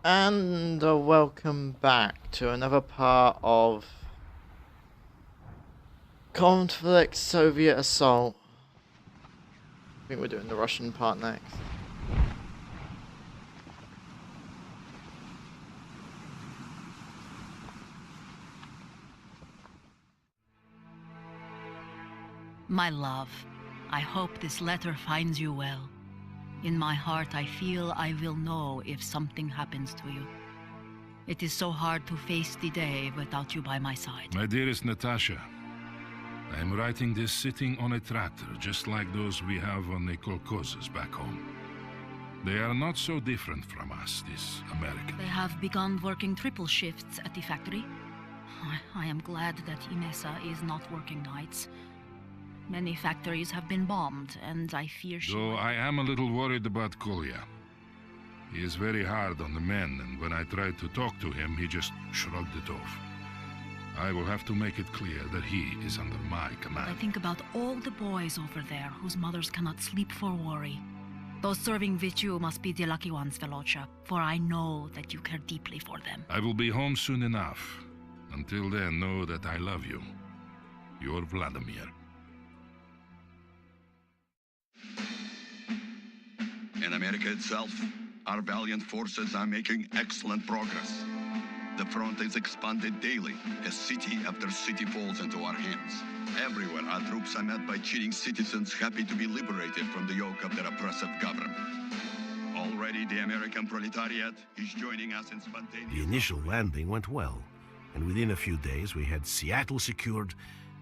And welcome back to another part of Conflict Soviet Assault. I think we're doing the Russian part next. My love, I hope this letter finds you well. In my heart, I feel I will know if something happens to you. It is so hard to face the day without you by my side. My dearest Natasha, I am writing this sitting on a tractor, just like those we have on the kolkhozes back home. They are not so different from us, these Americans. They have begun working triple shifts at the factory. I am glad that Inessa is not working nights. Many factories have been bombed, and I fear she... Though I am a little worried about Kolya. He is very hard on the men, and when I tried to talk to him, he just shrugged it off. I will have to make it clear that he is under my command. I think about all the boys over there whose mothers cannot sleep for worry. Those serving with you must be the lucky ones, Velocha, for I know that you care deeply for them. I will be home soon enough. Until then, know that I love you. Your Vladimir. In America itself, our valiant forces are making excellent progress. The front is expanded daily as city after city falls into our hands. Everywhere, our troops are met by cheating citizens happy to be liberated from the yoke of their oppressive government. Already, the American proletariat is joining us in spontaneous... The initial landing went well, and within a few days we had Seattle secured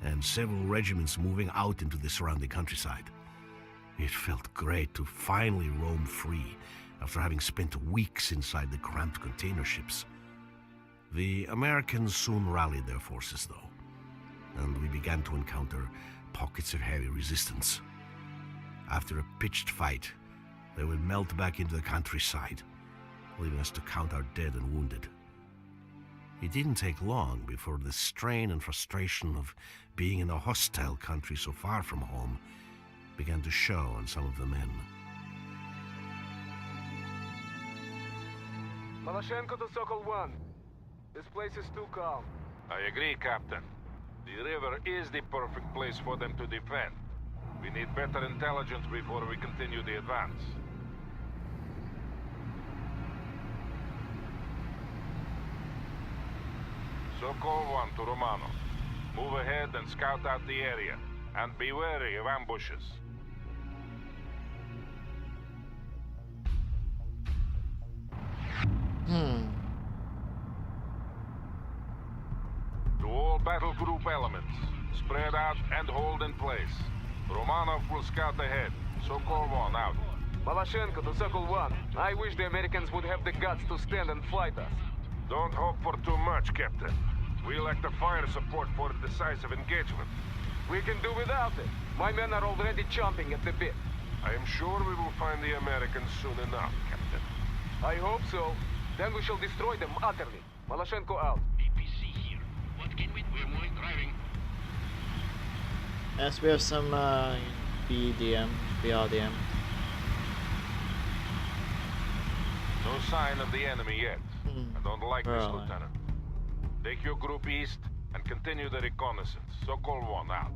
and several regiments moving out into the surrounding countryside. It felt great to finally roam free after having spent weeks inside the cramped container ships. The Americans soon rallied their forces, though, and we began to encounter pockets of heavy resistance. After a pitched fight, they would melt back into the countryside, leaving us to count our dead and wounded. It didn't take long before the strain and frustration of being in a hostile country so far from home began to show on some of the men. Malashenko to Sokol 1. This place is too calm. I agree, Captain. The river is the perfect place for them to defend. We need better intelligence before we continue the advance. Sokol 1 to Romano. Move ahead and scout out the area. And be wary of ambushes. To all battle group elements, spread out and hold in place. Romanov will scout ahead. Sokol 1 out. Malashenko to Sokol 1. I wish the Americans would have the guts to stand and fight us. Don't hope for too much, Captain. We lack the fire support for a decisive engagement. We can do without it. My men are already chomping at the bit. I am sure we will find the Americans soon enough, Captain. I hope so. Then we shall destroy them utterly. Malashenko out. APC here. What can we do? We're more driving. Yes, we have some BDM, BRDM. No sign of the enemy yet. I don't like this, Right. Lieutenant. Take your group east and continue the reconnaissance. Sokol 1 out.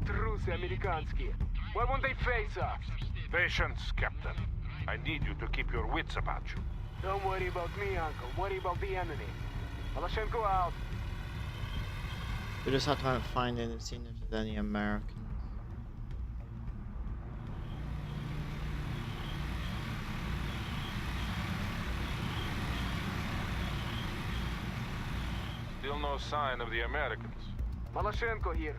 Трусы американские. Why won't they face us? Patience, Captain. I need you to keep your wits about you. Don't worry about me, Uncle. Worry about the enemy. Malashenko out. We just have to find and see if there's any Americans. Still no sign of the Americans. Malashenko here.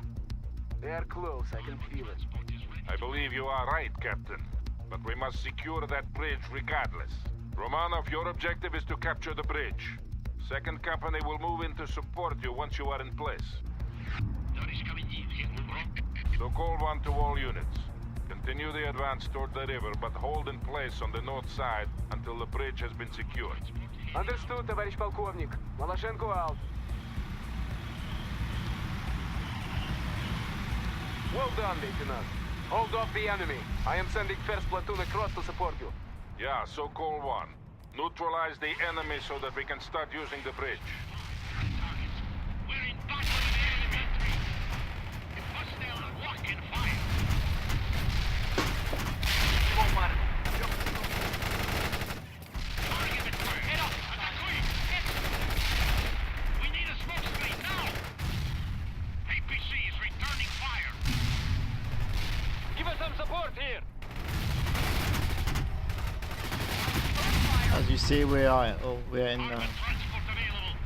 They are close. I can feel it. I believe you are right, Captain. But we must secure that bridge regardless. Romanov, your objective is to capture the bridge. Second Company will move in to support you once you are in place. Sokol 1 to all units. Continue the advance toward the river, but hold in place on the north side until the bridge has been secured. Understood, товарищ полковник. Malashenko out. Well done, Lieutenant. Hold off the enemy. I am sending first platoon across to support you. Yeah, Sokol 1. Neutralize the enemy so that we can start using the bridge. Targets. We're in battle with the enemy. Hostile lock and fire. Target acquired. Head up. Attack quick. We need a smoke screen now. APC is returning fire. Give us some support here. As you see, we're in. Armored transport available.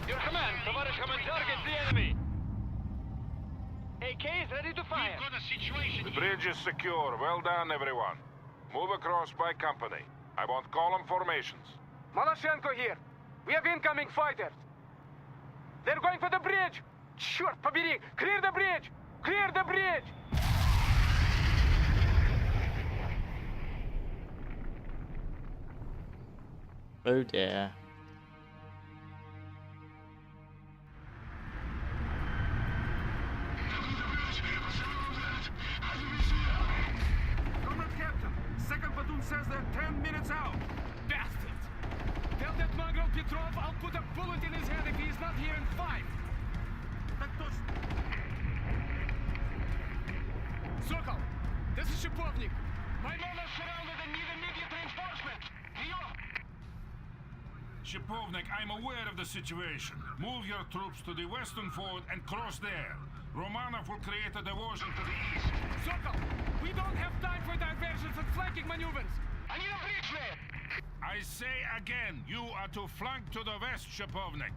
Your command, Tavarish Command, target the enemy. AK is ready to fire. We've got a situation The here. bridge is secure. Well done, everyone. Move across by company. I want column formations. Maloshenko here. We have incoming fighters. They're going for the bridge. Черт побери! Clear the bridge! Clear the bridge! Oh dear. Comrade Captain, second platoon says they're 10 minutes out. Bastards! Tell that mongrel Petrov I'll put a bullet in his head if he's not here in 5. Так точно. Sokol, this is Shipovnik. My men are surrounded and need immediate reinforcement. Prior! Shipovnik, I'm aware of the situation. Move your troops to the western ford and cross there. Romanov will create a diversion to the east. Sokol, we don't have time for diversions and flanking maneuvers. I need a bridge there. I say again, you are to flank to the west, Shipovnik.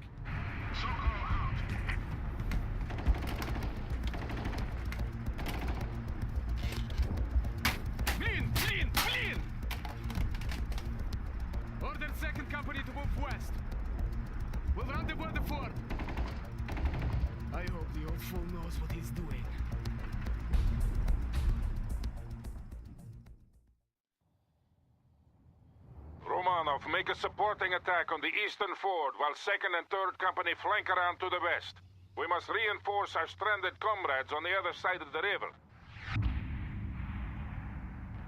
Clean! Order second company to move west. We'll rendezvous at the fort. I hope the old fool knows what he's doing. Romanov, make a supporting attack on the eastern ford while 2nd and 3rd Company flank around to the west. We must reinforce our stranded comrades on the other side of the river.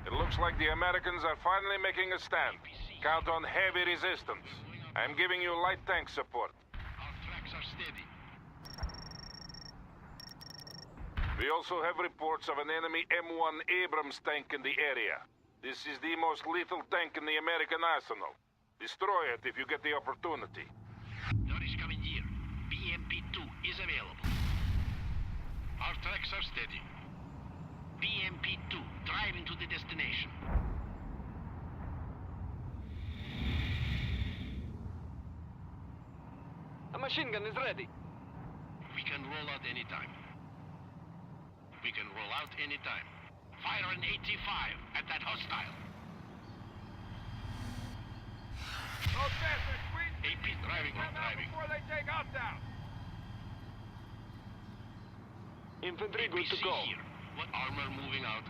It looks like the Americans are finally making a stand. Count on heavy resistance. I'm giving you light tank support. Our tracks are steady. We also have reports of an enemy M1 Abrams tank in the area. This is the most lethal tank in the American arsenal. Destroy it if you get the opportunity. Norris coming here. BMP-2 is available. Our tracks are steady. BMP-2 driving to the destination. A machine gun is ready. We can roll out anytime. We can roll out anytime. Fire an 85 at that hostile. Those bastards, squeeze AP driving on driving. before they take us down. Infantry good to APC go. here. What armor moving out?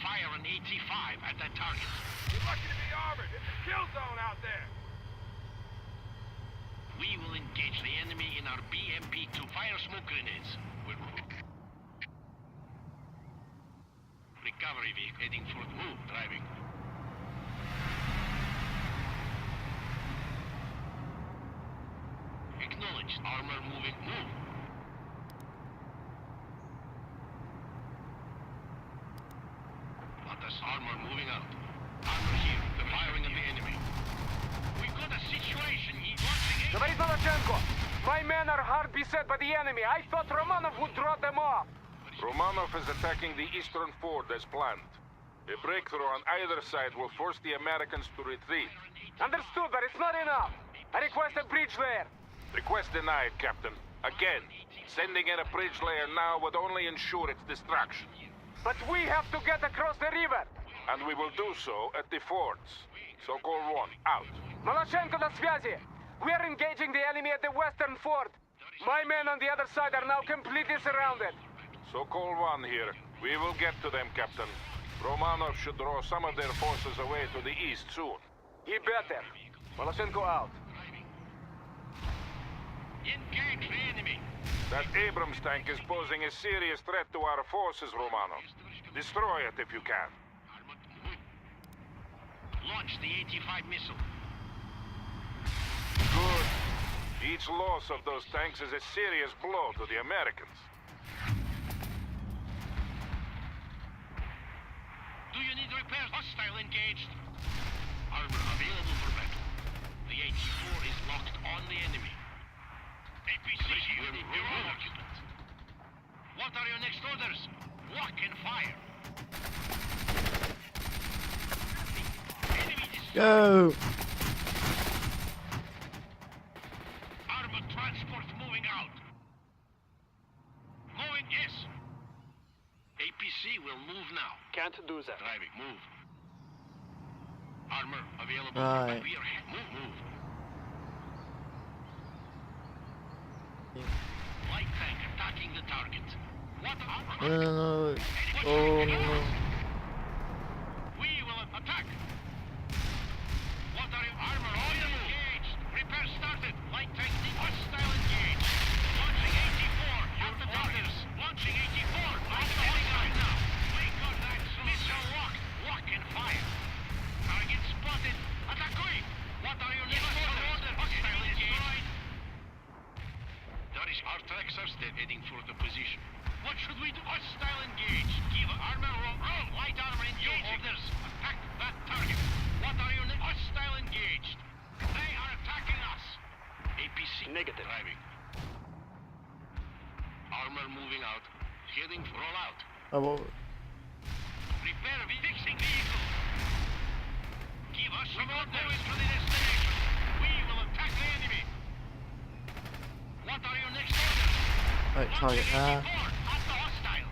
Fire an 85 at that target. You're lucky to be armored. It's a kill zone out there. We will engage the enemy in our BMP-2 fire smoke grenades. Recovery vehicle heading for the move, driving. Acknowledged. Armor moving, move. Lotus armor moving out. Armor here, the firing of the enemy. We've got a situation here. Once again. Tоварищ Maloshenko, my men are hard beset by the enemy. I thought Romanov would draw them off. Romanov is attacking the eastern ford as planned. A breakthrough on either side will force the Americans to retreat. Understood, but it's not enough. I request a bridge layer. Request denied, Captain. Again, sending in a bridge layer now would only ensure its destruction. But we have to get across the river. And we will do so at the fords. Sokol 1, out. Maloshenko на связи. We are engaging the enemy at the western fort. My men on the other side are now completely surrounded. Sokol 1 here. We will get to them, Captain. Romanov should draw some of their forces away to the east soon. He better. Maloshenko out. Engage the enemy. That Abrams tank is posing a serious threat to our forces, Romanov. Destroy it if you can. Launch the 85 missile. Good. Each loss of those tanks is a serious blow to the Americans. Do you need repairs? Hostile engaged. Armor available for battle. The 84 is locked on the enemy. APC will roll occupant. What are your next orders? Lock and fire. Enemy destroyed. Go! Armored transport moving out. Moving, yes. APC will move now. Can't do that. Driving, move. Armor available. Right. We are move. Light tank attacking the target. What armor? No. Oh no. We will attack. What are your armor? All engaged. Repair started. Light tank hostile engaged. Launching 84 at the targets. Launching 84. Light tank now. We got that. Missile lock. Lock and fire. Target spotted. Attack. What are your next orders? Hostile engaged. Our tracks are heading for the position. What should we do? Hostile engaged. Give armor roll. Light armor engaged. Orders. Attack that target. What are your hostile engaged? They are attacking us. APC Negative. Driving. Armor moving out. Heading for roll out. Oh, well, Repair fixing vehicle. Give us some orders to the destination. We will attack the enemy. What are your next orders? right, target there. At the hostile.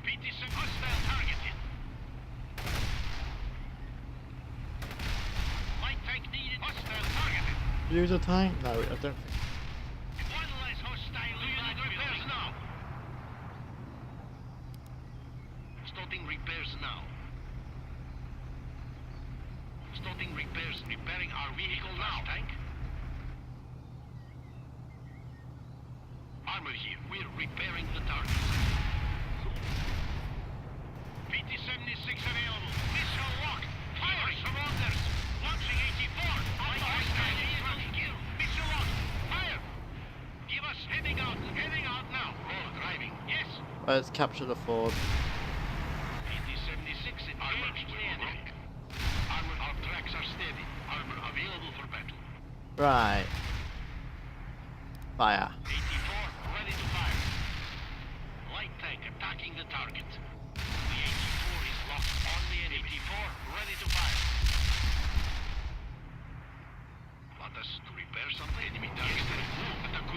PTC hostile targeted. Light tank needed. Hostile targeted. Use a tank? No, I don't think. One less hostile. Do you need repairs now? Starting repairs now. Starting repairs. Repairing our vehicle now. Tank. Armor here. We're repairing the target. PT-76 available. Missile lock. Fire some orders. Launching 84. Missile lock. Fire. Give us heading out. Heading out now. Roll driving. Yes. Let's capture the Ford. PT-76 engaged the enemy. Armor. Our tracks are steady. Armor available for battle. Right. Fire. 84 ready to fire. Light tank attacking the target. The 84 is locked on the enemy. 84 ready to fire. Want us to repair something? Enemy target. Move. Attack.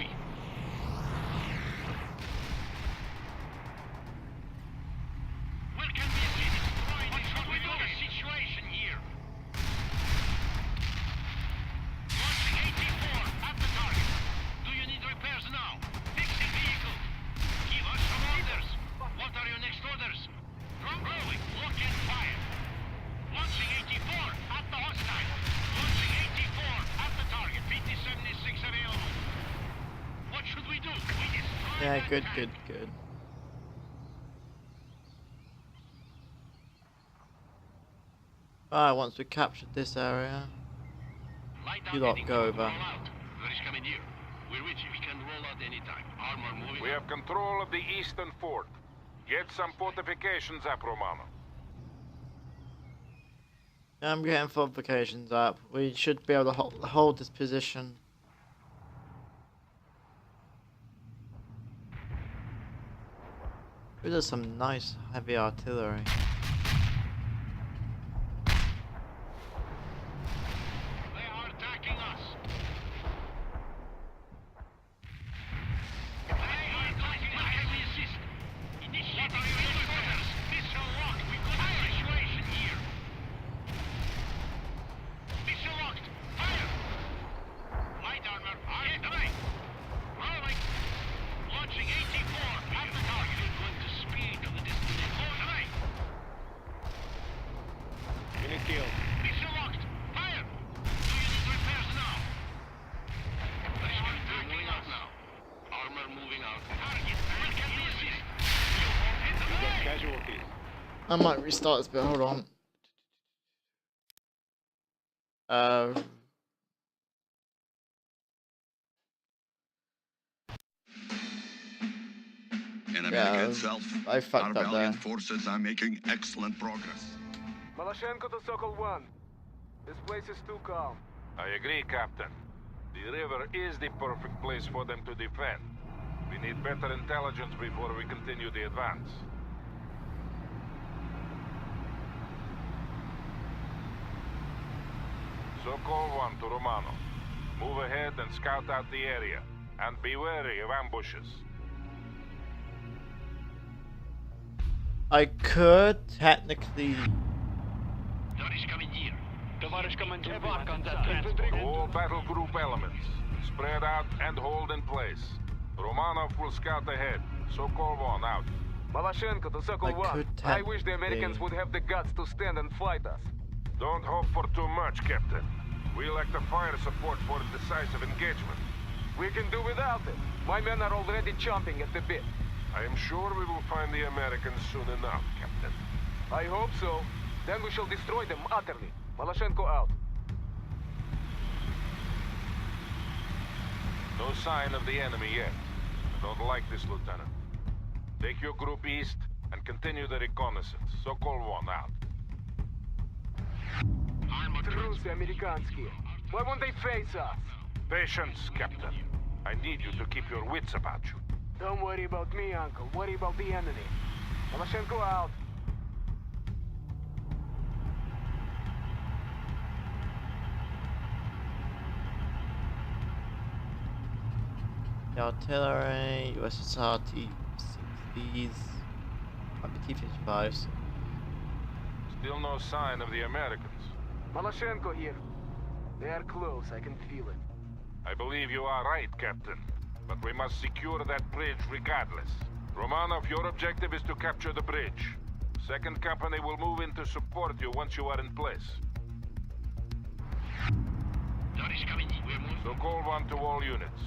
Where can we see destroyed? What should we do? The situation here. Launching 84 at the target. Do you need repairs now? Fixing vehicle. Give us some orders. What are your next orders? Rolling. Lock and fire. Launching 84 at the hostile. Launching 84 at the target. PT-76 available. What should we do? We destroy Yeah, that good, tank. good, good. Alright, once we captured this area, Light you out lot heading go roll over. out. Where is coming here? We're with you. We can roll out anytime. Armor moving. We out. have control of the eastern fort. Get some fortifications up, Romano. I'm getting fortifications up. We should be able to hold this position. Ooh, there's some nice heavy artillery. They are attacking us. They are attacking us. Heavy assist. Initiate. What are your next orders? Missile locked. We've got a situation here. Missile locked. Fire. Light armor. Yes, right. Rolling. Launching 84 at the target. We're going to speed of the destination. Close right. Unit killed. Missile locked. Fire. Do you need repairs now? They are moving out now. Armor moving out. Target. Where can we assist? You won't hit the way. Casualties. I might restart this bit, hold on. In America Yeah, itself, I fucked our up there. valiant forces are making excellent progress. Malashenko to Sokol 1. This place is too calm. I agree, Captain. The river is the perfect place for them to defend. We need better intelligence before we continue the advance. Sokol 1 to Romano. Move ahead and scout out the area. And be wary of ambushes. I could technically. Товарищ командир. Товарищ командир, All battle group elements. Spread out and hold in place. Romanov will scout ahead. Sokol 1 out. Malashenko to Sokol I 1. could I wish the technically- Americans would have the guts to stand and fight us. Don't hope for too much, Captain. We lack the fire support for a decisive engagement. We can do without it. My men are already chomping at the bit. I am sure we will find the Americans soon enough, Captain. I hope so. Then we shall destroy them utterly. Malashenko out. No sign of the enemy yet. I don't like this, Lieutenant. Take your group east and continue the reconnaissance. Sokol 1 out. Трусы американские. Why won't they face us? Patience, Captain. I need you to keep your wits about you. Don't worry about me, Uncle. Worry about the enemy. Malashenko out. The artillery, USSR T-60s, might be T-55s. Still no sign of the Americans. Malashenko here. They are close. I can feel it. I believe you are right, Captain. But we must secure that bridge regardless. Romanov, your objective is to capture the bridge. Second company will move in to support you once you are in place. Товарищ командир. We're moving. Sokol 1 to all units.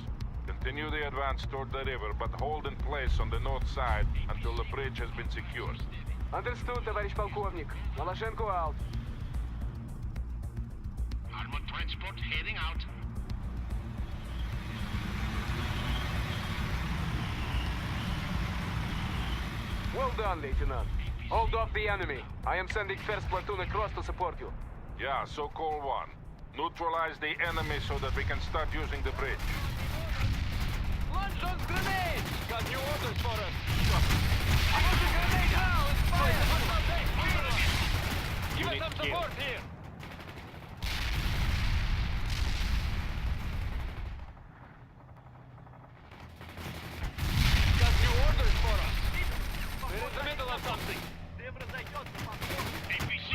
Continue the advance toward the river, but hold in place on the north side until the bridge has been secured. Understood, товарищ полковник. Malashenko out. Armored transport heading out. Well done, Lieutenant. Hold off the enemy. I am sending first platoon across to support you. Yeah, Sokol 1. Neutralize the enemy so that we can start using the bridge. Launch those grenades! Got new orders for us. I want a grenade now! It's fire! Give us some support here! Got new orders for us. We're in the middle of something. APC,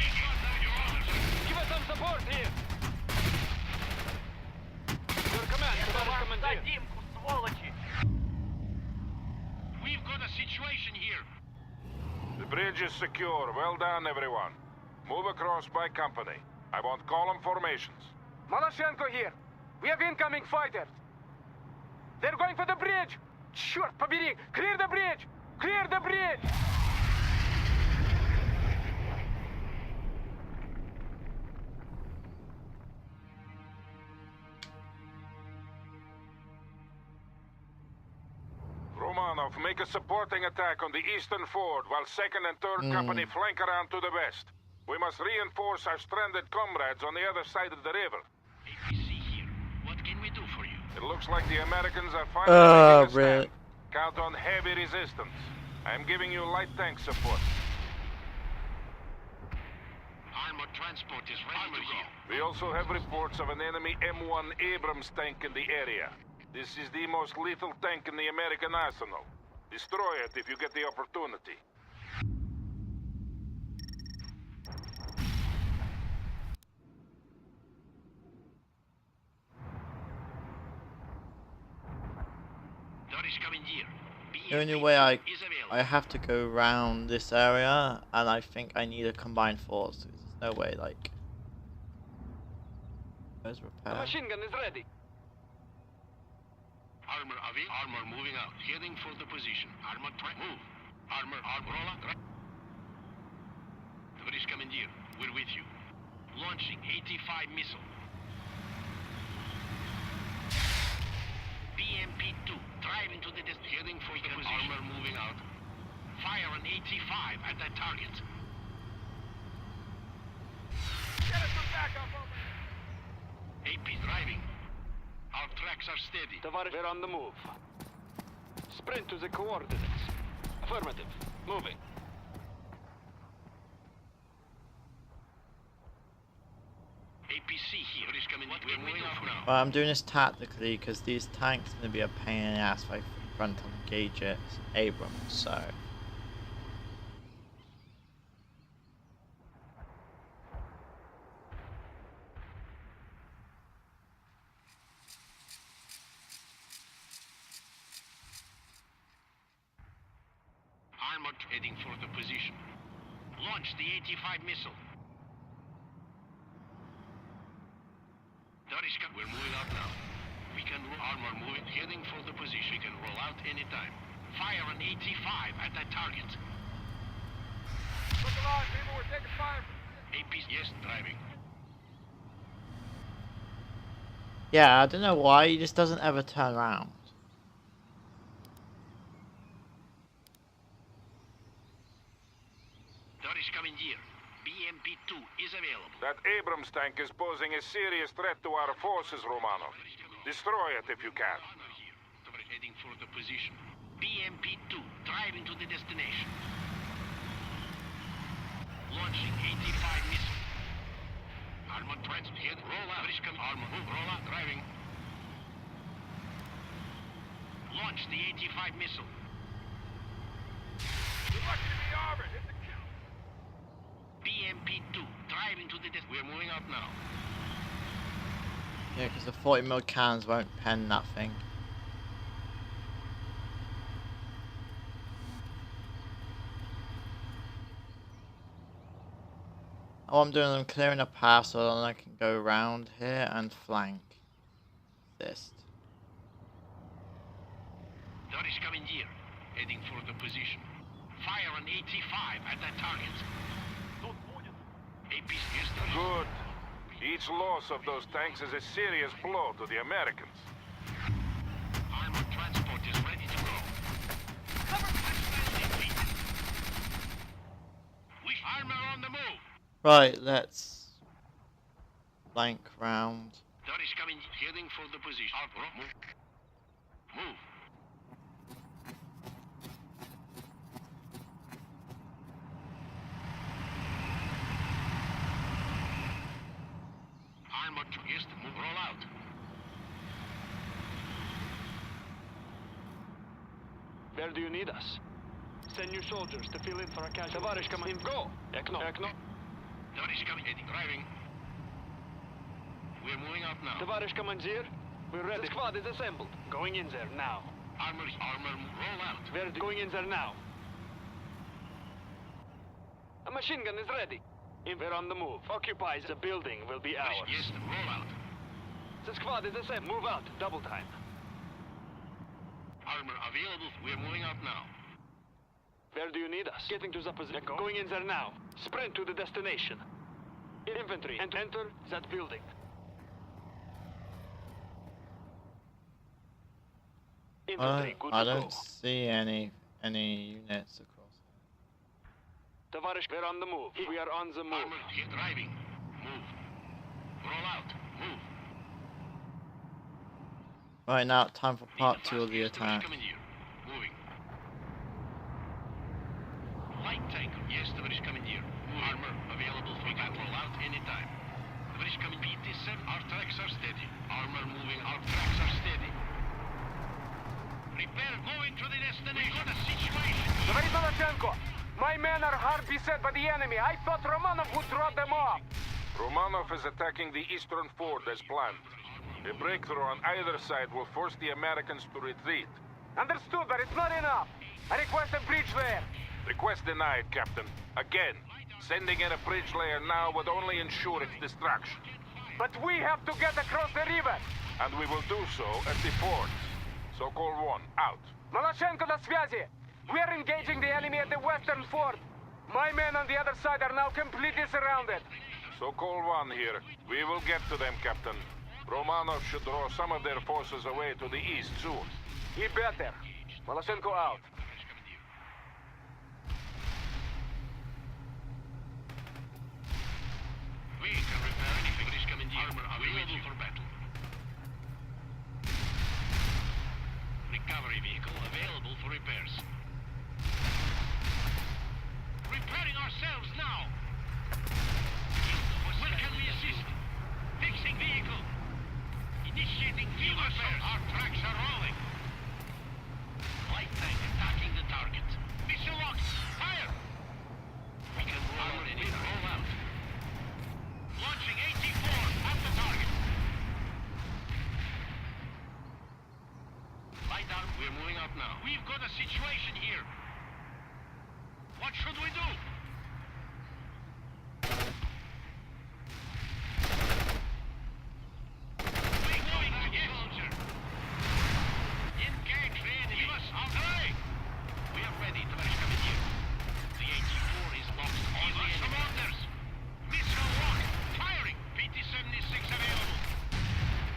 your orders. Give us some support here! Your command, товарищ командир. We've got a situation here. The bridge is secure. Well done, everyone. Move across by company. I want column formations. Malashenko here. We have incoming fighters. They're going for the bridge. Черт побери! Clear the bridge! Clear the bridge! Romanov, make a supporting attack on the eastern ford while 2nd and 3rd Company flank around to the west. We must reinforce our stranded comrades on the other side of the river. APC here. What can we do for you? It looks like the Americans are finally making a stand. really? Count on heavy resistance. I am giving you light tank support. Armored transport is ready to go. We also have reports of an enemy M1 Abrams tank in the area. This is the most lethal tank in the American arsenal. Destroy it if you get the opportunity. Товарищ командир. The only way I is available. have to go around this area, and I think I need a combined force. There's no way, like. Where's The repair? machine gun is ready. Armor away. Armor moving out. Heading for the position. Armor move. Armor roller. Товарищ командир, we're with you. Launching 85 missile. BMP-2, drive into the heading for the position. Armor moving out. Fire an AT-5 at that target. Get us some backup over. AP driving. Our tracks are steady. We're on the move. Sprint to the coordinates. Affirmative. Moving. APC here is coming. We're moving off now. Well, I'm doing this tactically because these tanks are going to be a pain in the ass if I frontal engage it. It's Abrams, so. Armored heading for the position. Launch the AT-5 missile. We're moving out now. We can armor moving, heading for the position. We can roll out anytime. Fire an AT-5 at that target. Look alive, people. We're taking fire. AP, yes, driving. Yeah, I don't know why he just doesn't ever turn around. Doris coming here. BMP-2 is available. That Abrams tank is posing a serious threat to our forces, Romanov. Destroy it if you can. Armor here. We're heading for the position. BMP-2, driving to the destination. Launching AT-5 missile. Armor trans head. Roll out. Armor move. Roll out. Driving. Launch the AT-5 missile. You're lucky to be armored. Hit the kill. BMP-2, driving to the we're moving out now. Yeah, because the 40mm cannons won't pen that thing. All I'm doing is I'm clearing a path so then I can go around here and flank this. Doris coming here, heading for the position. Fire an AT-5 at that target. AP's yes, Doris. Good. Each loss of those tanks is a serious blow to the Americans. Armored transport is ready to go. We armor on the move. Right, let's flank round. Doris coming, heading for the position. Move. Move. Armored, yes, move, roll out. Where do you need us? Send new soldiers to fill in for a casualty. Tavarish, come in. Go! Ekno. Doris coming, heading, driving. We're moving out now. Tavarish Commandeer, we're ready. The squad is assembled. Going in there now. Armor, roll out. We're going in there now. A machine gun is ready. We're on the move. Occupy the building will be ours. Yes, roll out. The squad is assembled. Move out. Double time. Armor available. We're moving out now. Where do you need us? Getting to the position. Going in there now. Sprint to the destination. Infantry, and enter that building. Infantry, good I to don't go. see any units across. Tavarish, we're on the move. We are on the move. Armor, hit driving. Move. Roll out. Move. Right now, time for part 2 of the attack. Coming here. Moving. Light tank. Yes, the British coming here. Armor available. We can roll out anytime. The British coming. PT-7. Our tracks are steady. Armor moving. Our tracks are steady. Prepare going to the destination. We got a situation. Tavarish Malachenko, my men are hard beset by the enemy. I thought Romanov would drop them off. Romanov is attacking the eastern ford as planned. A breakthrough on either side will force the Americans to retreat. Understood, but it's not enough. I request a bridge there. Request denied, Captain. Again, sending in a bridge layer now would only ensure its destruction. But we have to get across the river. And we will do so at the fords. Sokol 1, out. Malachenko на связи. We are engaging the enemy at the western fort. My men on the other side are now completely surrounded. Sokol 1 here. We will get to them, Captain. Romanov should draw some of their forces away to the east soon. He better. Maloshenko out. We can repair anything. British commandeer. Armor available for battle. Recovery vehicle available for repairs. Repairing ourselves now. Where can we assist? Fixing vehicle. Initiating field repairs. Our tracks are rolling. Light tank attacking the target. Missile locked. Fire. We can roll out any roll out. Launching 84 at the target. Light arm, we're moving out now. We've got a situation here. What should we do? We're going to get soldier. Engage the enemy. Give us out. Hey! We are ready to coming here. The 84 is locked on the enemy. Some orders. Missile lock. Firing. PT-76 available.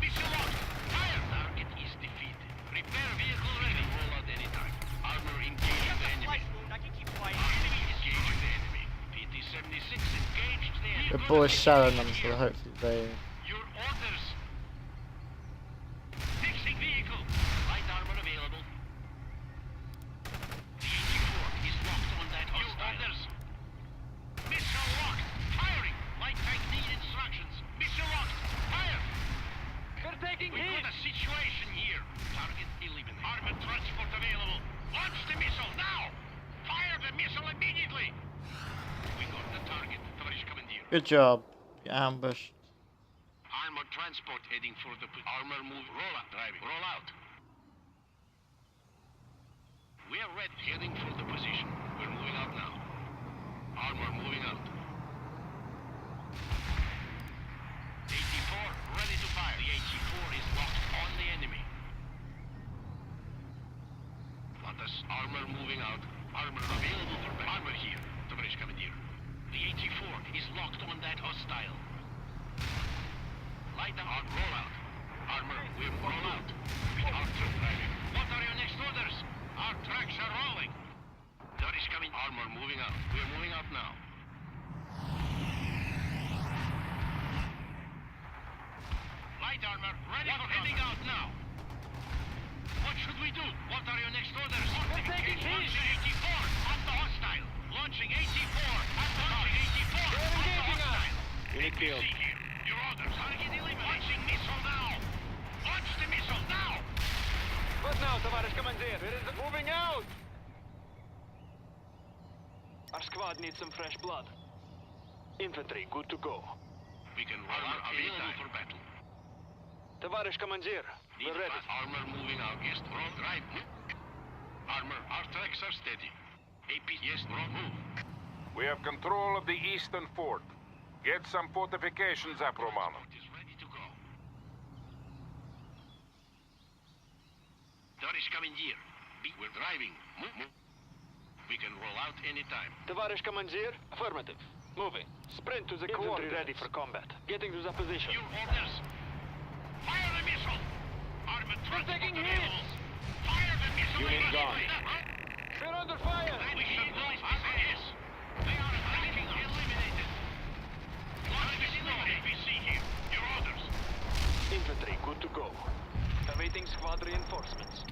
Missile lock. Fire. Target is defeated. Repair vehicle ready. Roll out anytime. Armor engaging the enemy. Enemy engaging the enemy. PT-76 engaged the enemy. The boy's showing them, so hopefully they. Your orders. Fixing vehicle. Light armor available. The 84 is locked on that hostile. Your orders. Missile locked. Firing. Light tank need instructions. Missile locked. Fire. They're taking We've hit. got a situation here. Target eliminated. Armored transport available. Launch the missile now. Fire the missile immediately. We got the target. Tоварищ командир. Good job. You ambushed. Armored transport heading for the armor move. Roll out. Driving. Roll out. We are ready. Heading for the position. We're moving out now. Armor moving out. 84 ready to fire. The 84 is locked on the enemy. Lotus armor moving out. Armor available for armor here. Товарищ командир. The 84 is locked on that hostile. Light them on rollout. Armor, we roll out. We are driving. What are your next orders? Our tracks are rolling. There is coming. Armor moving out. We're moving out now. Light armor ready for heading out now. What should we do? What are your next orders? We're taking heat. Launching 84 at the hostile. Launching 84 at the launching 84 at the hostile. Unit killed. See here. Your orders. Target eliminated. Launching missile now. Launch the missile now. What now, товарищ командир? It is moving out. Our squad needs some fresh blood. Infantry, good to go. We can roll out available for battle. Товарищ командир, we're ready. Armor moving out. Yes, roll right. Armor, our tracks are steady. AP, yes, roll move. We have control of the eastern fort. Get some fortifications up, Romanov. Is ready to go. Товарищ командир, we're driving. Move. We can roll out anytime. Товарищ командир, affirmative. Moving. Sprint to the coordinates. Ready for combat. Getting to the position. Your orders. Fire the missile. Armored transport available. Fire the missile. Unit gone. immediately. We're under fire. We should go yes. They are attacking us. Eliminated. Launch missile. APC here. Your orders. Infantry, good to go. Awaiting squad reinforcements.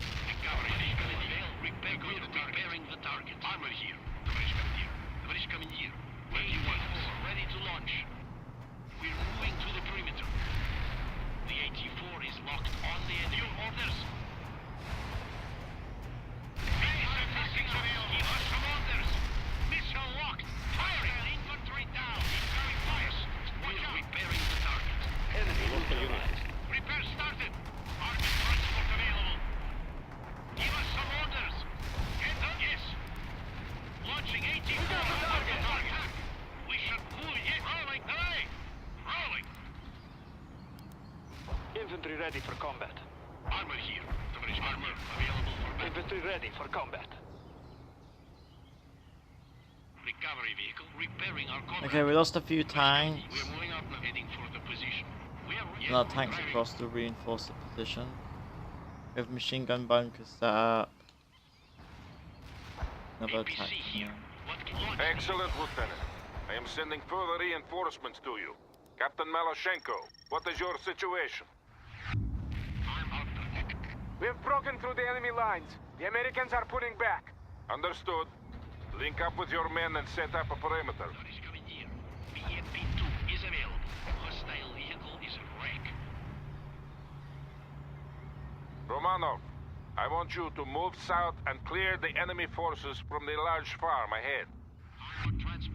Repairing the target. Armor here. Товарищ командир. Товарищ командир. Where do you want us? Ready to launch. We're moving to the perimeter. The 84 is locked on the enemy. Your orders. Give us some orders. Missile locked. Firing. Infantry down. Incoming fires. Watch out. Repairing the target. Enemy neutralized. Repair started. Armored transport available. Give us some orders. Yes. Launching 84. We got the target. We should move it. Rolling. Delay. Rolling. Infantry ready for combat. Armor here. Товарищ armor available for battle. Infantry ready for combat. Recovery vehicle repairing our combat. Okay, we lost a few tanks. We're moving out now, heading for the position. We are Another tanks across to reinforce the position. We have machine gun bunkers set up. Another attack. Yeah. Excellent, Lieutenant. I am sending further reinforcements to you. Captain Maloshenko, what is your situation? We've broken through the enemy lines. The Americans are pulling back. Understood. Link up with your men and set up a perimeter. BMP-2 is available. Hostile vehicle is wrecked. Romanov, I want you to move south and clear the enemy forces from the large farm ahead.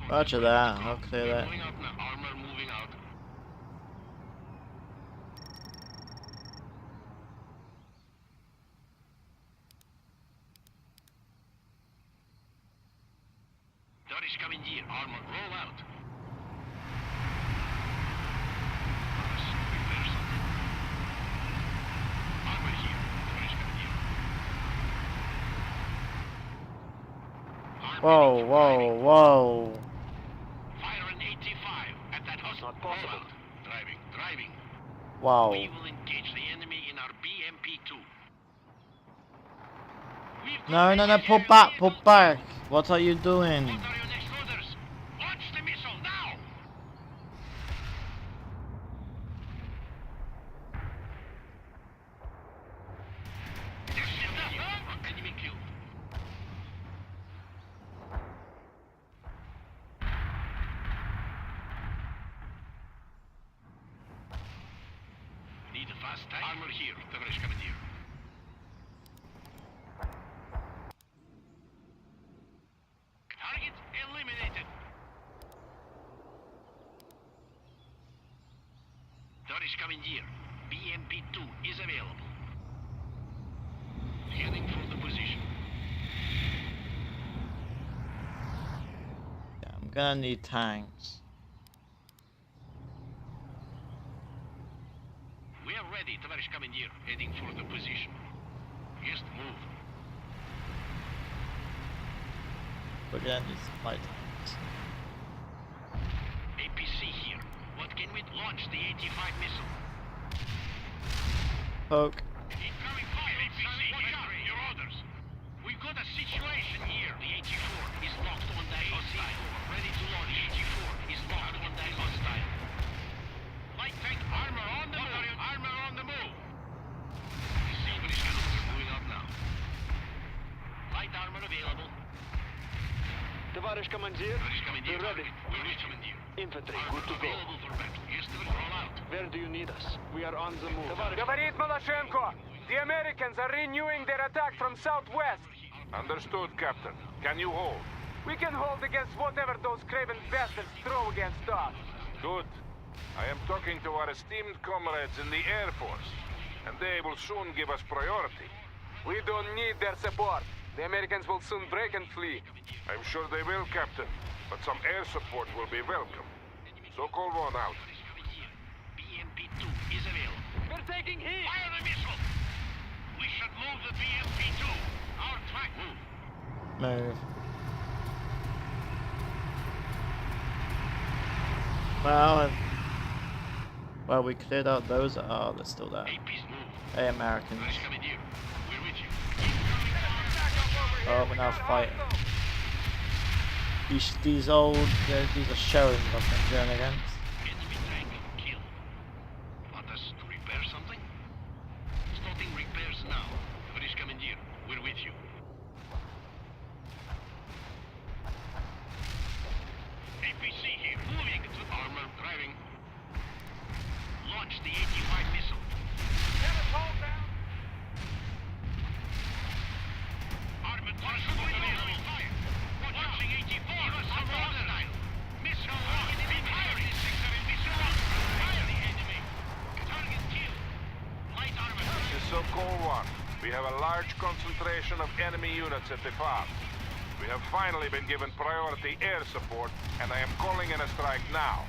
Roger that, I'll clear that. Moving out now. Armor moving out. Tarish Commandeer, armor roll out. Prepare something. Armor here, Tarish Commandeer. Whoa, whoa, whoa. Fire an 85 at that house. Not possible. Driving. Wow. We will engage the enemy in our BMP-2. No, pull back. What are you doing? What are your next orders? Launch the missile now! Enemy killed. Need a fast tank? Armor here, Tavarish Commandeer. Target eliminated. Tarish Commandeer, BMP-2 is available. Heading for the position. Yeah, I'm gonna need tanks. We are ready, Tavarish Commandeer, heading for the position. Just move. We're gonna need supply tanks. APC here. What can we launch the 85 missile? Poke. Incoming fire, APC. Watch out, your orders. We've got a situation here. The 84 is locked on that hostile. Ready to launch. The 84 is locked on that hostile. Light tank armor on the move. Armor on the move. Receiver is moving up now. Light armor available. Товарищ командир, We're ready. We're ready, Commandeer. Infantry, good to go. Available for battle. Yes, roll out. Where do you need us? We are on the move. Говорит Maloshenko. The Americans are renewing their attack from southwest. Understood, Captain. Can you hold? We can hold against whatever those craven bastards throw against us. Good. I am talking to our esteemed comrades in the Air Force, and they will soon give us priority. We don't need their support. The Americans will soon break and flee. I'm sure they will, Captain, but some air support will be welcome. Sokol 1 out. BMP-2 is available. We're taking heat! Fire the missile! We should move the BMP-2. Our track move. Move. Well, we cleared out those. Oh, they're still there. AP's move. Hey, Americans. Tarish Commandeer, we're with you. Oh, we're now fighting. These old, these are showing what I'm going against. Enemy tank kill. Want us to repair something? Starting repairs now. Tarish Commandeer, we're with you. APC here, moving to armor driving. Launch the 85 missile. Armored parachute available. Fire. Launching 84. Hostile. Missile on. Fire. Missile on. Fire the enemy. Target kill. Light armor. This is Sokol 1. We have a large concentration of enemy units at the farm. We have finally been given priority air support, and I am calling in a strike now.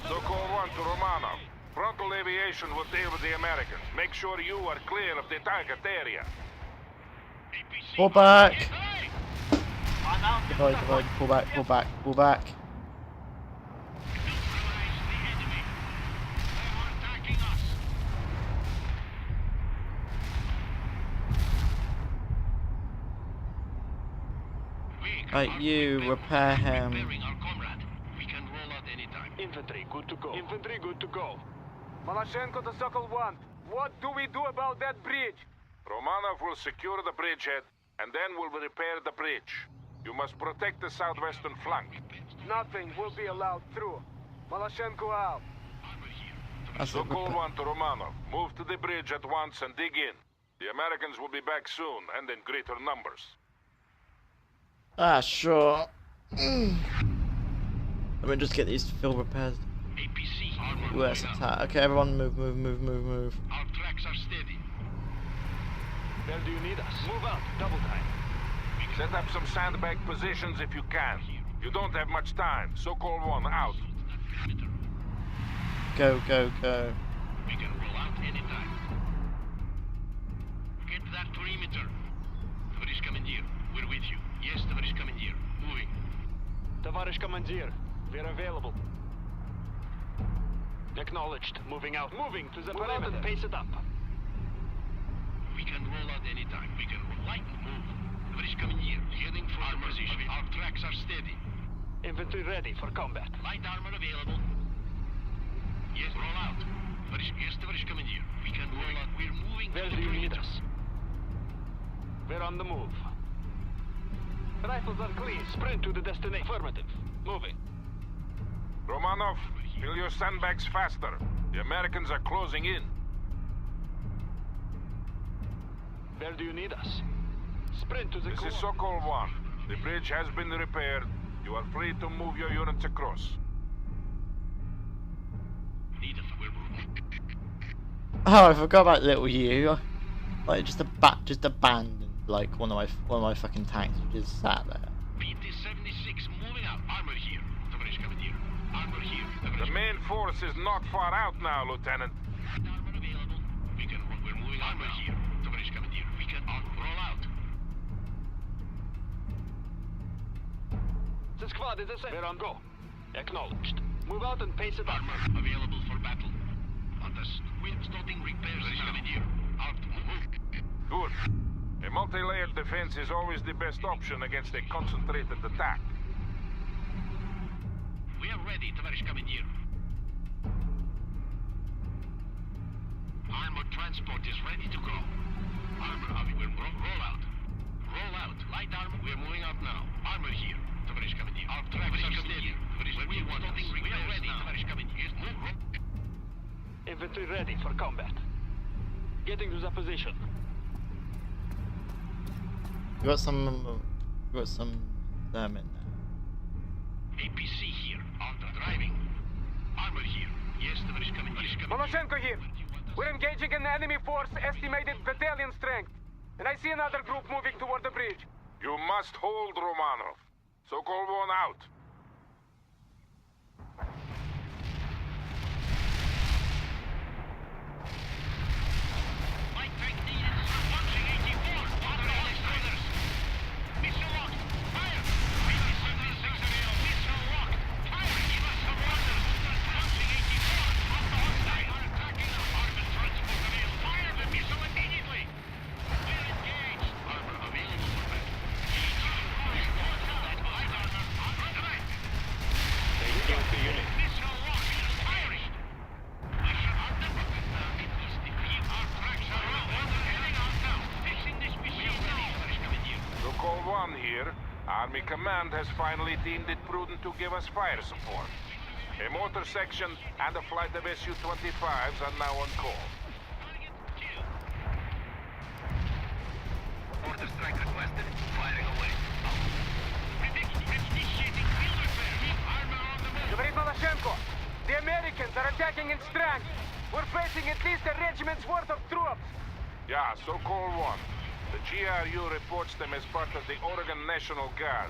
Sokol 1 to Romanov. Frontal aviation will deal with the Americans. Make sure you are clear of the target area. APC. Pull back. Hey! Divide, pull back. Neutralize the enemy. Right, you repair him. Repairing our comrade. We can roll out anytime. Infantry, good to go. Infantry, good to go. Malashenko to Sokol 1. What do we do about that bridge? Romanov will secure the bridgehead, and then we'll repair the bridge. You must protect the southwestern flank. Nothing will be allowed through. Malashenko out. That's it, Sokol repair. 1 to Romanov. Move to the bridge at once and dig in. The Americans will be back soon, and in greater numbers. Ah, sure. Let me just get these field repairs. APC armor US moving out. attack. Okay, everyone move. Our tracks are steady. Where do you need us? Move out. Double time. Set up some sandbag positions if you can. You don't have much time. Sokol 1 out. Go. We can roll out anytime. Get that perimeter. Tоварищ командир, we're with you. Yes, товарищ командир. Moving. Товарищ командир, we're available. Acknowledged. Moving out. Moving to the perimeter. And pace it up. We can roll out anytime. We can roll light move. Tоварищ командир, heading for our position. Our tracks are steady. Infantry ready for combat. Light armor available. Yes, roll out. Yes, товарищ командир. We can roll out. We're moving Where to do the you need perimeter. us? We're on the move. Rifles are clean. Sprint to the destination. Affirmative. Moving. Romanov, fill your sandbags faster. The Americans are closing in. Where do you need us? Sprint to the This is co- Sokol 1. The bridge has been repaired. You are free to move your units across. Need us. We're Oh, I forgot about little you. Like just abandoned like one of my fucking tanks just sat there. PT-76 moving out. Armor here. Товарищ командир. Armor here. The main force is not far out now, Lieutenant. Armor available. We're moving armor here. Товарищ командир. We can roll out. The squad is assembled. We're on go. Acknowledged. Move out and pace it up. Armor available for battle. Understood. We're starting repairs now. Out. Move. Good. A multi-layered defense is always the best option against a concentrated attack. We are ready, товарищ командир. Armored transport is ready to go. Armor, we're roll out. Roll out. Light armor, we're moving out now. Armor here, товарищ командир. Our tracks are steady. We are starting repairs now. Товарищ командир. Yes, move. Infantry ready for combat. Getting to the position. You got some them in there. APC here. Auto driving. Armor here. Yes, товарищ командир. Malashenko here. We're engaging an enemy force estimated battalion strength. And I see another group moving toward the bridge. You must hold Romanov. Sokol 1 out. Light tank needed. Launching 84. Water all exploders. Missile lock. Fire. PT-76 available. Missile lock. Fire. Give us some orders. Launching 84. Off the hostile. Are attacking us. Armored transport available. Fire the missile immediately. We're engaged. Armor available for battle. Light armor. On track. Missile lock. Firing. We should outnumber them now. It is defeat. Our tracks are out. Heading out now. Fixing this machine now. Товарищ командир. Sokol 1 here. Army Command has finally deemed it prudent to give us fire support. A mortar section and a flight of Su-25s are now on call. Order strike requested. Firing away. Initiating field repair. Armor on the move. Говорит Malashenko. The Americans are attacking in strength. We're facing at least a regiment's worth of troops. Yeah, Sokol 1. The GRU reports them as part of the Oregon National Guard.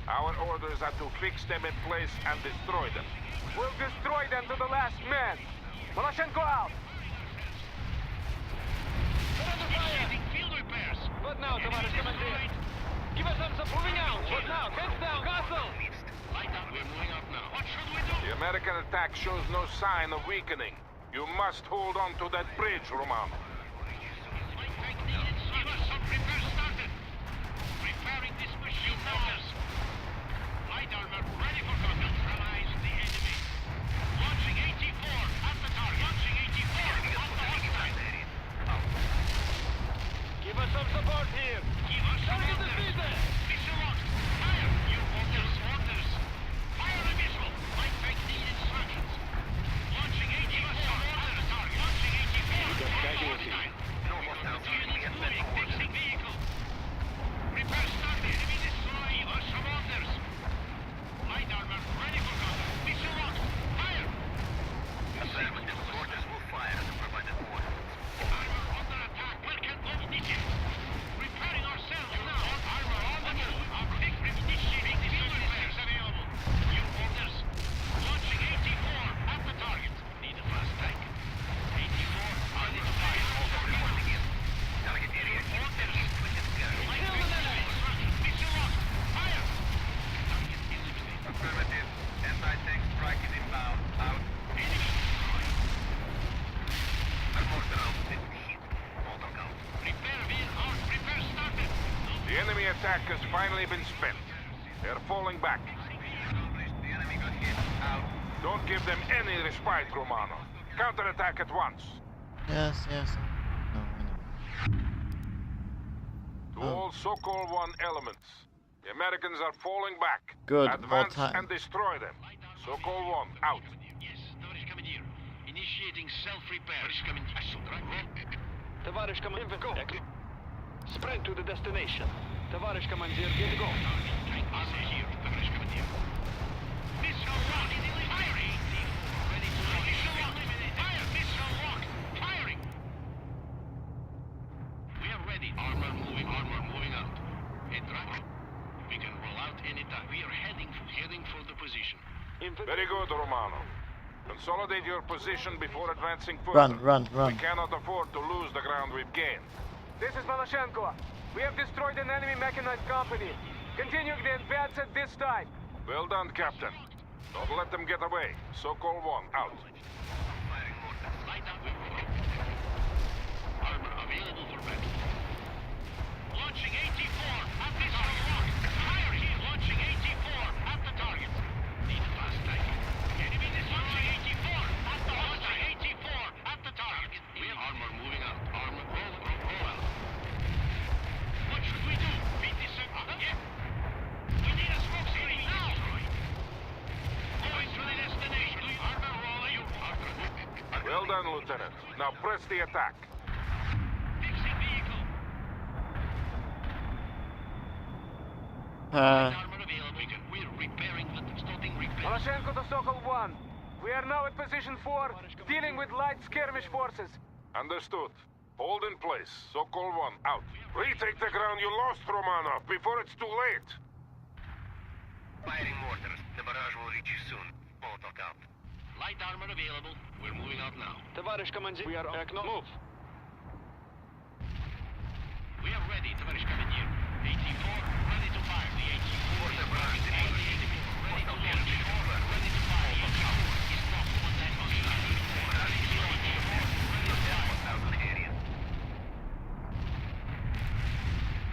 Our orders are to fix them in place and destroy them. We'll destroy them to the last man. Malashenko out. Initiating field repairs. What now, Tavares Commander? Give us some moving out. What now? Heads down, castle. Light out. We're moving out now. What should we do? The American attack shows no sign of weakening. You must hold on to that bridge, Romanov. Light tank needed. Give us some repairs started. Repairing this machine orders. Allied tank strike is inbound. Out. Enemy destroyed. Our mortar outfit hit. Auto count. Repair vehicle. Repair started. The enemy attack has finally been spent. They're falling back. Accomplished. The enemy got hit. Out. Don't give them any respite, Romano. Counterattack at once. Yes, yes. No, I know. To all Sokol 1 elements. The Americans are falling back. Good, more Advance time. and destroy them. Sokol 1, out. Yes, товарищ командир. Initiating self-repair. Товарищ командир. Товарищ командир, go. Sprint to the destination. Товарищ командир, get go. Armor here, товарищ командир. Missile locked. Firing. Ready to launch. Missile locked. Fire. Missile locked. Firing. We are ready. Armor moving out. Head right. We can roll out anytime. We are heading for the position. Very good, Romano. Consolidate your position before advancing further. Run. We cannot afford to lose the ground we've gained. This is Maloshenko. We have destroyed an enemy mechanized company. Continuing the advance at this time. Well done, Captain. Don't let them get away. Sokol 1, out. Firing mortar. Light up. Armor available for battle. Launching AT-4 at this rock. Fire here. Launching AT-4 at the target. Need a fast tank. Enemy is launching AT-4 at the hostile. AT-4 at the target. We have armor moving out. Armor roll out. What should we do? Beat this yeah. We need a smoke screen now. Going to the destination. Armor rolling. Well done, Lieutenant. Now press the attack. Fixing vehicle. Uh, Armor available. We're repairing the starting repair. Maloshenko to Sokol 1. We are now at position 4, dealing with light skirmish forces. Understood. Hold in place. Sokol 1, out. Retake the ground you lost, Romano, before it's too late. Firing mortars. The barrage will reach you soon. Auto count. Light armor available. We're moving out now. Товарищ командир, we are move. We are ready, товарищ командир. AT-4 ready to fire. The AT-4 is barrage on the enemy. Ready to launch. Ready to fire. The AT-4 is locked on that hostile. Ready to launch. Ready to fire. Out of the area.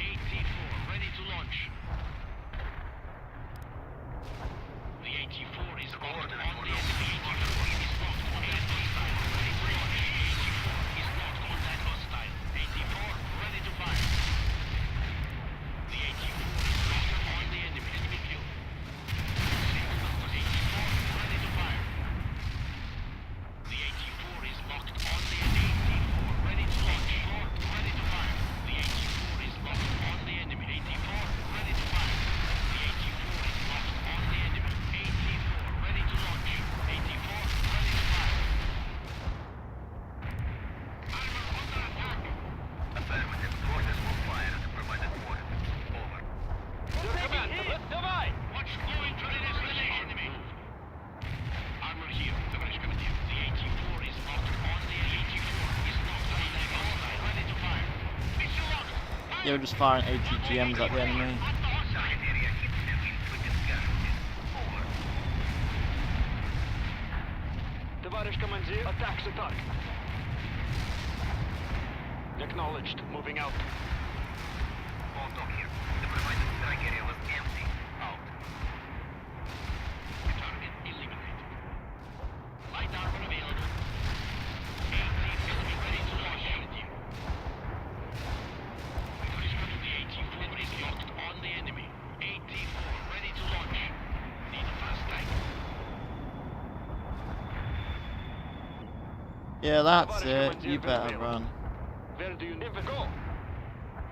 AT-4 ready to launch. The AT-4 is locked on the enemy. AT-4 is locked on that hostile. Ready to launch. AT-4 is locked on that hostile. AT-4 ready to fire. The AT-4 is locked on the enemy. Enemy kill. AT-4 ready to fire. The AT-4 is locked on the enemy. AT-4 ready to launch. Ready to fire. The AT-4 is locked on the enemy. AT-4 ready to fire. The AT-4 is locked on the enemy. AT-4 ready to launch. AT-4 ready to fire. Armor under attack. Affirmative. Forces will fire at the provided coordinates. Over. Давай! Watch going to the destination. Enemy. Armor here. Товарищ командир. The AT-4 is locked on the AT-4 is locked on the hostile. Ready to fire. Missile locked. Fire. they were just firing ATGMs at the enemy. At the hostile. Area hit their inflicted casualties. Over. Товарищ командир, attack the target. Acknowledged. Moving out. Auto here. The provided strike area was empty. Out. Target eliminated. Light armor available. AT-4 ready to launch. The AT-4 is locked on the enemy. AT-4 ready to launch. Need a fast tank. Yeah, that's it. You better run. Where do you never go?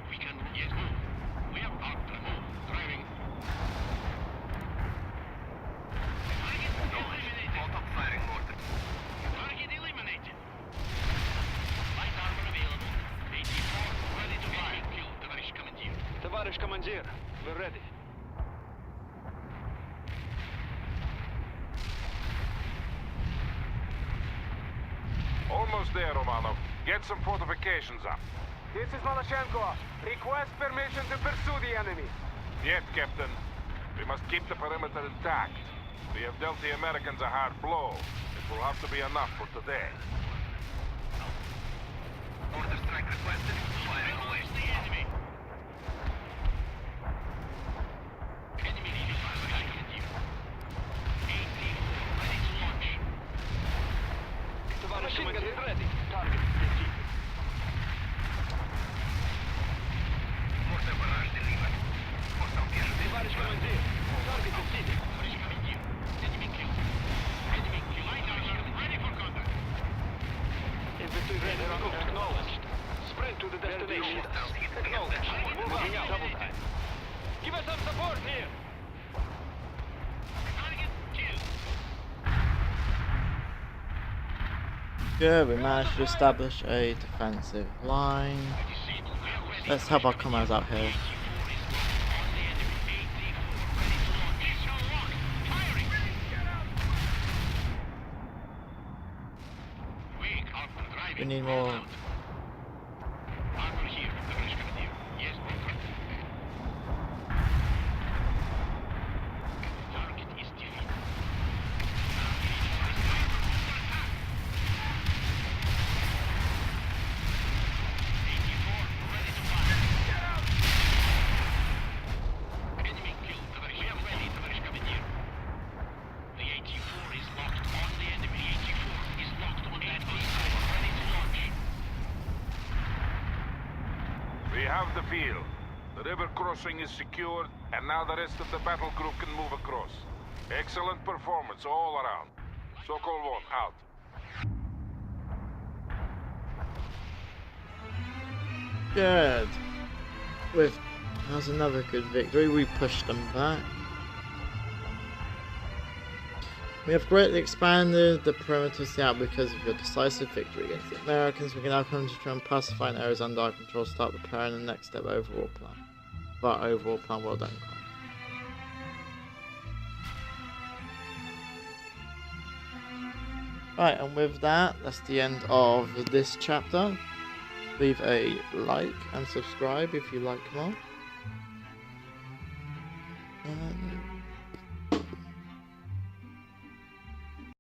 We can yes move. We have move. Driving. Target eliminated. Auto firing mortar. Target eliminated. Light armor available. AT-4 ready to fire. Kill, товарищ командир. Товарищ командир, we're ready. Almost there, Romanov. Get some fortifications up. This is Maloshenko. Request permission to pursue the enemy. Yet, Captain. We must keep the perimeter intact. We have dealt the Americans a hard blow. It will have to be enough for today. Order strike requested. Fire away. The enemy. Enemy leaving fire behind you. 8-4, ready to launch. Machine gun is ready. Target defeated. Mortar barrage delivered. Hostile vehicle. Товарищ командир. Target defeated. Товарищ командир. Enemy kill. Enemy kill. Light archer ready for contact. Infantry ready. Acknowledged. Sprint to the destination. Acknowledged. Moving out. Double time. Give us some support here. Target kill. Good, we managed to establish a defensive line. Let's help our comrades out here. We need more. We have the field. The river crossing is secured, and now the rest of the battle group can move across. Excellent performance all around. Sokol 1 out. Good. That was another good victory. We pushed them back. We have greatly expanded the perimeter of Seattle because of your decisive victory against the Americans. We can now concentrate on pacifying areas under our control, start preparing the next step overall plan. But overall plan, well done, Colin. Right, and with that, that's the end of this chapter. Leave a like and subscribe if you like more.